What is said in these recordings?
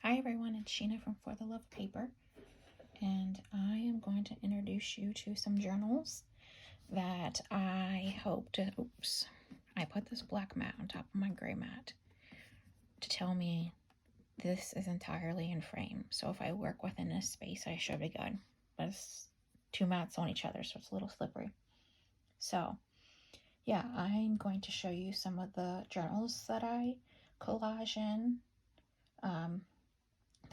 Hi everyone, it's Sheena from For the Love of Paper, and I am going to introduce you to some journals that I hope to, I put this black mat on top of my gray mat to tell me this is entirely in frame, so if I work within this space I should be good, but it's two mats on each other so it's a little slippery. So yeah, I'm going to show you some of the journals that I collage in.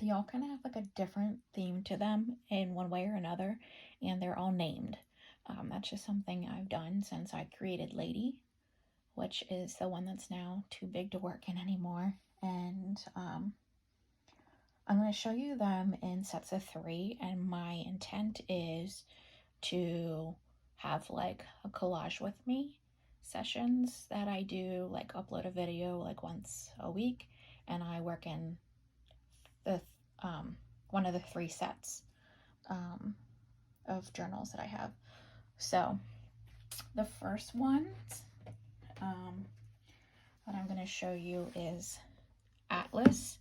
They all kind of have like a different theme to them in one way or another, and they're all named. That's just something I've done since I created Lady, which is the one that's now too big to work in anymore. And I'm going to show you them in sets of 3, and my intent is to have like a collage with me sessions that I do, like upload a video like once a week, and I work in the one of the 3 sets of journals that I have. So the first one that I'm going to show you is Atlas,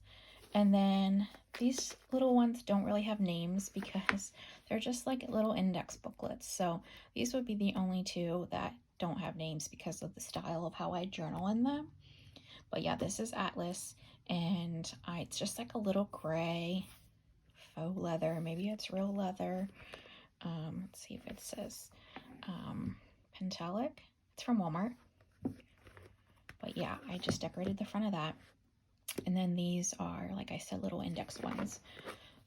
and then these little ones don't really have names because they're just like little index booklets, so these would be the only 2 that don't have names because of the style of how I journal in them. But yeah, this is Atlas, and it's just like a little gray faux leather, maybe it's real leather. Let's see if it says Pentelic. It's from Walmart. But yeah, I just decorated the front of that. And then these are, like I said, little index ones.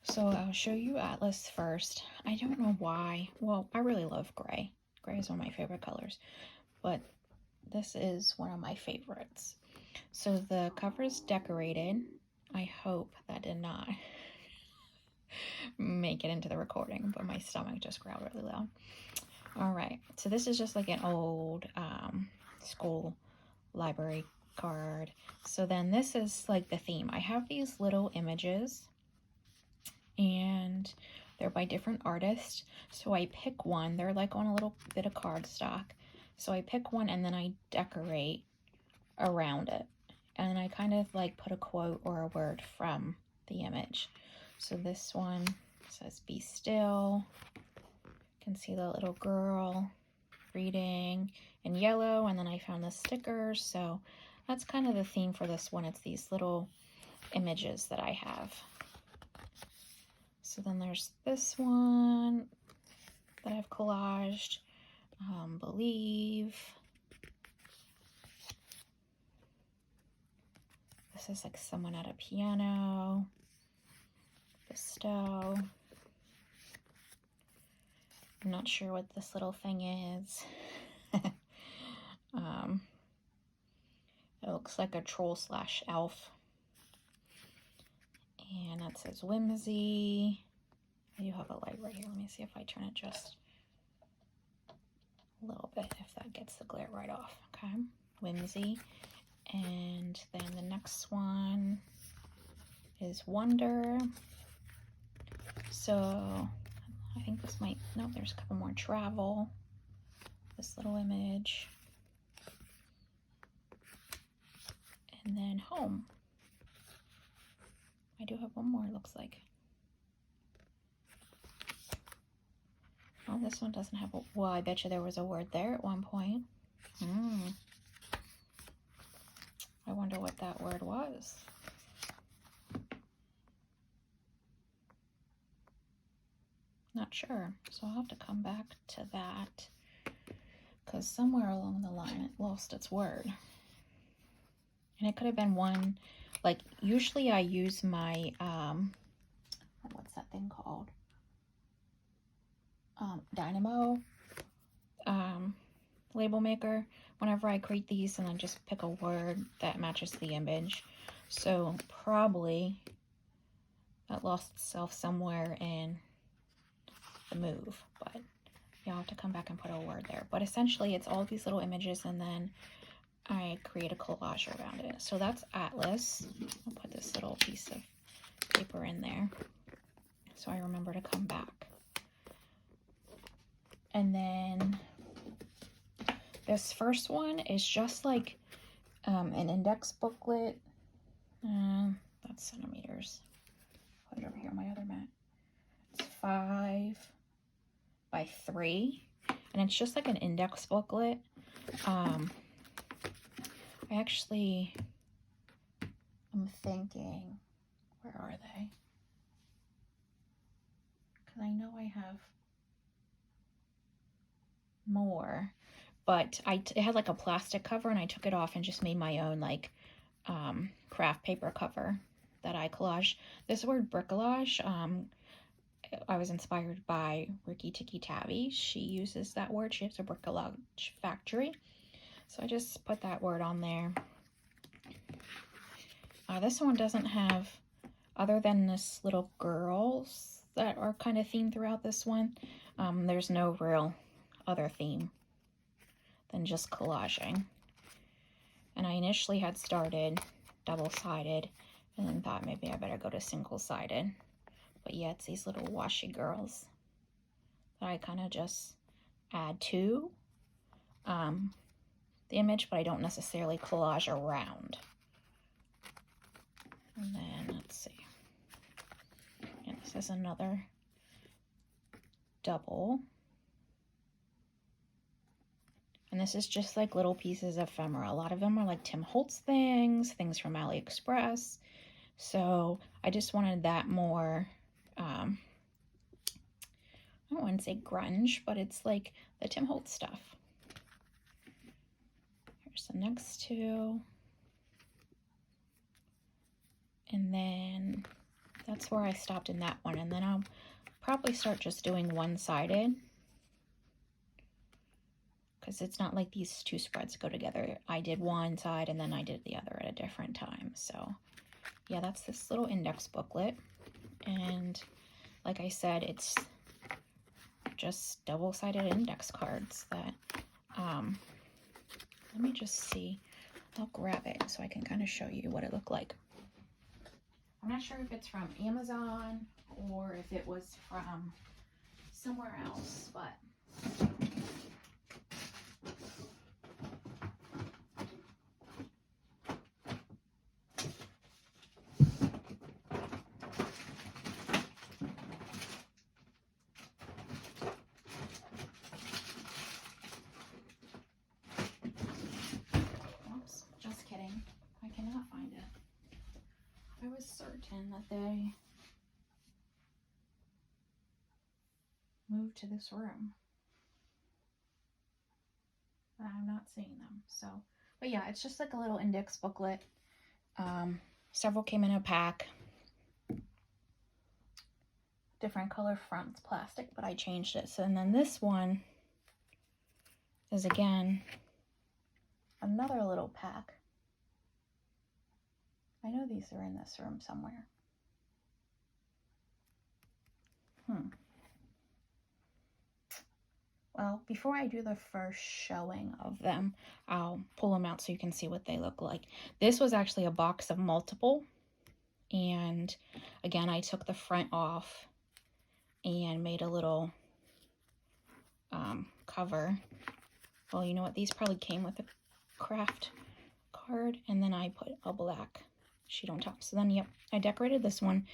So I'll show you Atlas first. I don't know why. Well, I really love gray. Gray is one of my favorite colors. But this is one of my favorites. So the cover is decorated. I hope that did not make it into the recording, but my stomach just growled really loud. All right, so this is just like an old school library card. So then this is like the theme. I have these little images, and they're by different artists. So I pick one. They're like on a little bit of cardstock. So I pick one and then I decorate around it. And I kind of like put a quote or a word from the image. So this one says, "Be still." You can see the little girl reading in yellow, and then I found the stickers. So that's kind of the theme for this one. It's these little images that I have. So then there's this one that I've collaged, Believe. This is like someone at a piano. Bestow. I'm not sure what this little thing is. It looks like a troll / elf. And that says Whimsy. I do have a light right here. Let me see if I turn it just a little bit, if that gets the glare right off. Okay, Whimsy. And then the next one is Wonder. So I think this might, no, there's a couple more. Travel. This little image. And then Home. I do have one more, it looks like. Oh, this one doesn't have a, well, I bet you there was a word there at one point. I wonder what that word was. Not sure, so I'll have to come back to that, because somewhere along the line it lost its word. And it could have been one, like usually I use my, what's that thing called? Dynamo label maker whenever I create these, and I just pick a word that matches the image. So probably that lost itself somewhere in the move, but you'll have to come back and put a word there. But essentially it's all these little images, and then I create a collage around it. So that's Atlas. I'll put this little piece of paper in there so I remember to come back. And then this first one is just like an index booklet. That's centimeters. put it over here on my other mat. It's 5 by 3, and it's just like an index booklet. I'm thinking, where are they? Because I know I have more, but it had like a plastic cover, and I took it off and just made my own like craft paper cover that I collaged. This word bricolage, I was inspired by Ricky Tikki Tavi. She uses that word. She has a bricolage factory, so I just put that word on there. This one doesn't have, other than this little girls that are kind of themed throughout this one, there's no real other theme than just collaging. And I initially had started double-sided and then thought maybe I better go to single-sided. But yeah, it's these little washi girls that I kind of just add to the image, but I don't necessarily collage around. And then, let's see. Yeah, this is another double. And this is just like little pieces of ephemera. A lot of them are like Tim Holtz things from AliExpress. So I just wanted that more, I don't want to say grunge, but it's like the Tim Holtz stuff. Here's the next two. And then that's where I stopped in that one. And then I'll probably start just doing one-sided, because it's not like these two spreads go together. I did one side and then I did the other at a different time. So yeah, that's this little index booklet. And like I said, it's just double-sided index cards that, let me just see. I'll grab it so I can kind of show you what it looked like. I'm not sure if it's from Amazon or if it was from somewhere else, but oops, just kidding. I cannot find it. I was certain that they moved to this room, but I'm not seeing them. So, but yeah, it's just like a little index booklet. Several came in a pack. Different color fronts, plastic, but I changed it. So, and then this one is again another little pack. I know these are in this room somewhere. Well, before I do the first showing of them, I'll pull them out so you can see what they look like. This was actually a box of multiple. And again, I took the front off and made a little cover. Well, you know what? These probably came with a craft card. And then I put a black sheet on top. So then, yep, I decorated this one.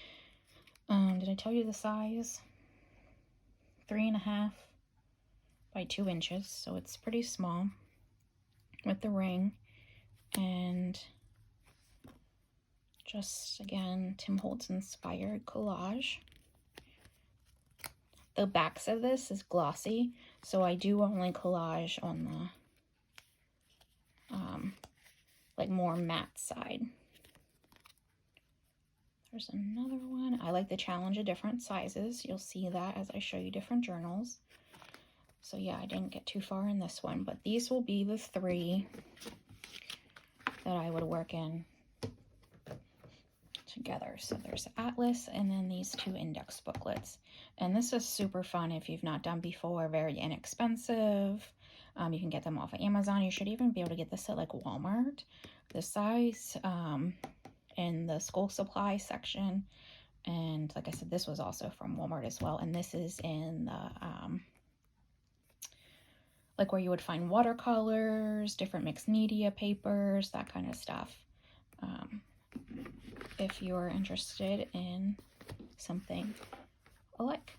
Did I tell you the size? 3.5 by 2 inches. So it's pretty small with the ring. And just, again, Tim Holtz inspired collage. The backs of this is glossy, so I do only collage on the like more matte side. There's another one. I like the challenge of different sizes. You'll see that as I show you different journals. So yeah, I didn't get too far in this one, but these will be the 3 that I would work in together. So there's Atlas and then these 2 index booklets. And this is super fun if you've not done before, very inexpensive. You can get them off of Amazon. You should even be able to get this at like Walmart. The size in the school supply section. And like I said, this was also from Walmart as well. And this is in the like where you would find watercolors, different mixed media papers, that kind of stuff. If you're interested in something alike.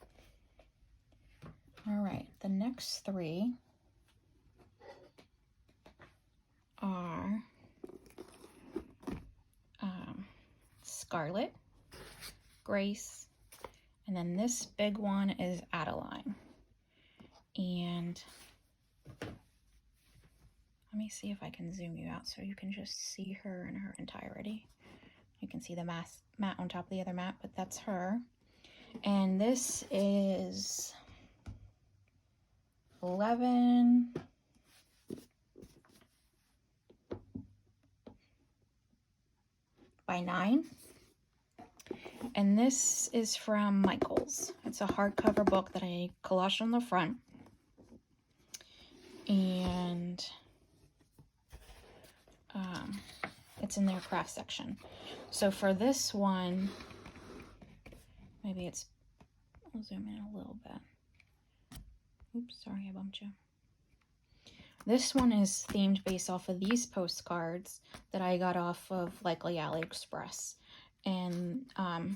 All right, the next three are Scarlett, Grace, and then this big one is Adeline. And let me see if I can zoom you out so you can just see her in her entirety. You can see the mat on top of the other mat, but that's her. And this is 11 by 9. And this is from Michael's. It's a hardcover book that I collaged on the front. And it's in their craft section. So for this one, maybe it's, I'll zoom in a little bit. Oops, sorry, I bumped you. This one is themed based off of these postcards that I got off of likely AliExpress. And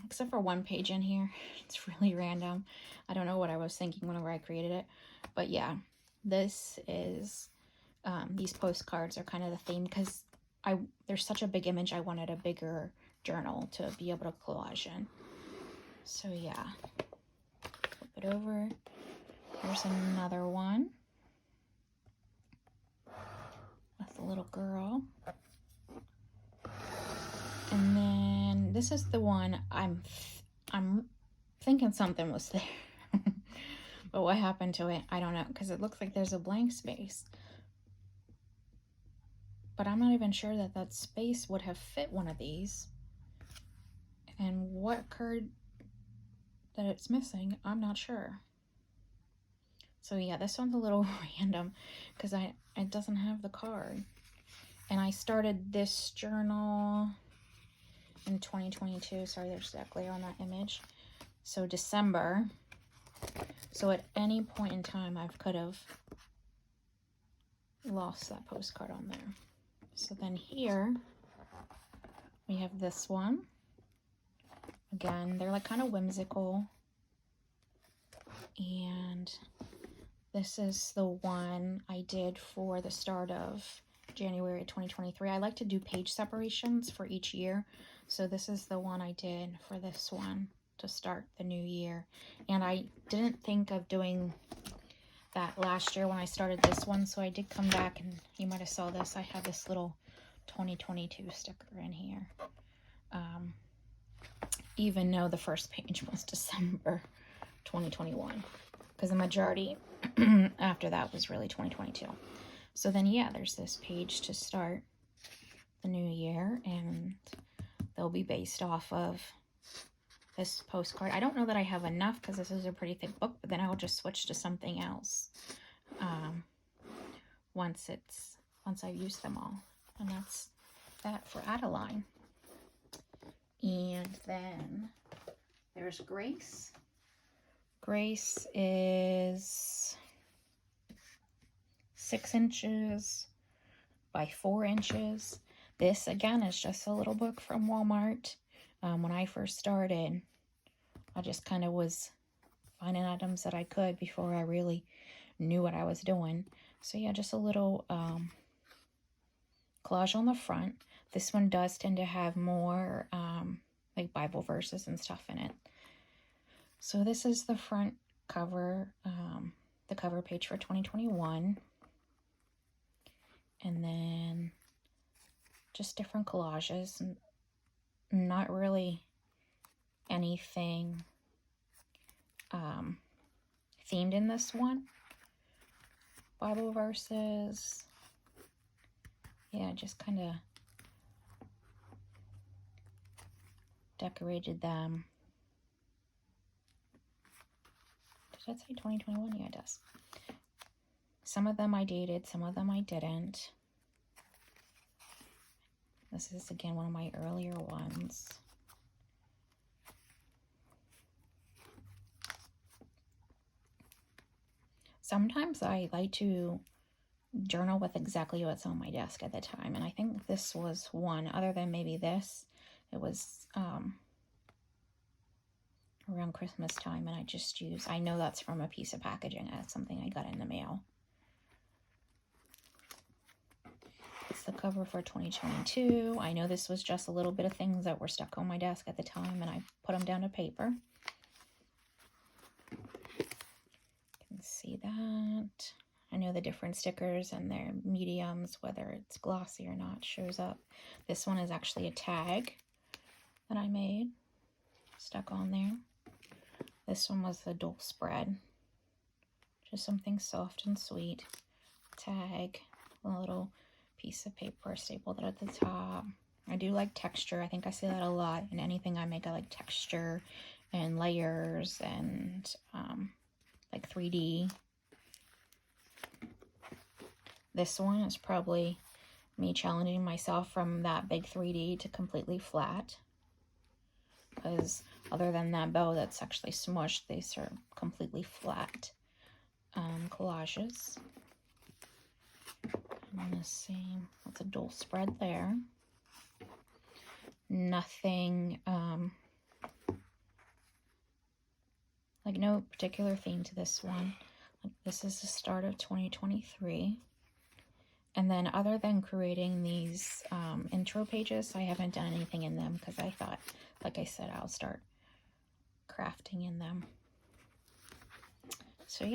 except for one page in here, it's really random. I don't know what I was thinking whenever I created it. But yeah, this is, these postcards are kind of the theme because there's such a big image. I wanted a bigger journal to be able to collage in. So yeah, flip it over. Here's another one with a little girl. And then this is the one I'm thinking something was there. But what happened to it, I don't know, because it looks like there's a blank space. But I'm not even sure that that space would have fit one of these. And what card that it's missing, I'm not sure. So yeah, this one's a little random because it doesn't have the card. And I started this journal in 2022. Sorry, there's that glare on that image. So December. So at any point in time, I could have lost that postcard on there. So then here we have this one. Again, they're like kind of whimsical. And this is the one I did for the start of January 2023. I like to do page separations for each year. So this is the one I did for this one to start the new year. And I didn't think of doing that last year when I started this one. So I did come back, and you might have saw this. I have this little 2022 sticker in here. Even though the first page was December 2021. Because the majority after that was really 2022. So then, yeah, there's this page to start the new year, and they'll be based off of this postcard. I don't know that I have enough because this is a pretty thick book, but then I'll just switch to something else once I've used them all. And that's that for Adeline. And then there's Grace. Grace is 6 inches by 4 inches. This, again, is just a little book from Walmart. When I first started, I just kind of was finding items that I could before I really knew what I was doing. So yeah, just a little collage on the front. This one does tend to have more like Bible verses and stuff in it. So this is the front cover, the cover page for 2021. And then just different collages. Not really anything themed in this one. Bible verses. Yeah, just kind of decorated them. Did that say 2021? Yeah, it does. Some of them I dated, some of them I didn't. This is, again, one of my earlier ones. Sometimes I like to journal with exactly what's on my desk at the time. And I think this was one, other than maybe this. It was around Christmas time, and I just use, I know that's from a piece of packaging. That's something I got in the mail. It's the cover for 2022. I know this was just a little bit of things that were stuck on my desk at the time, and I put them down to paper. You can see that. I know the different stickers and their mediums, whether it's glossy or not, shows up. This one is actually a tag that I made, stuck on there. This one was the dual spread. Just something soft and sweet. Tag, a little piece of paper stapled at the top. I do like texture. I think I say that a lot. In anything I make, I like texture and layers and like 3D. This one is probably me challenging myself from that big 3D to completely flat. Because other than that bow that's actually smushed, these are completely flat collages. And let's see, that's a dual spread there. Nothing, like no particular theme to this one. Like this is the start of 2023. And then other than creating these intro pages, I haven't done anything in them because I thought, like I said, I'll start crafting in them. So yeah.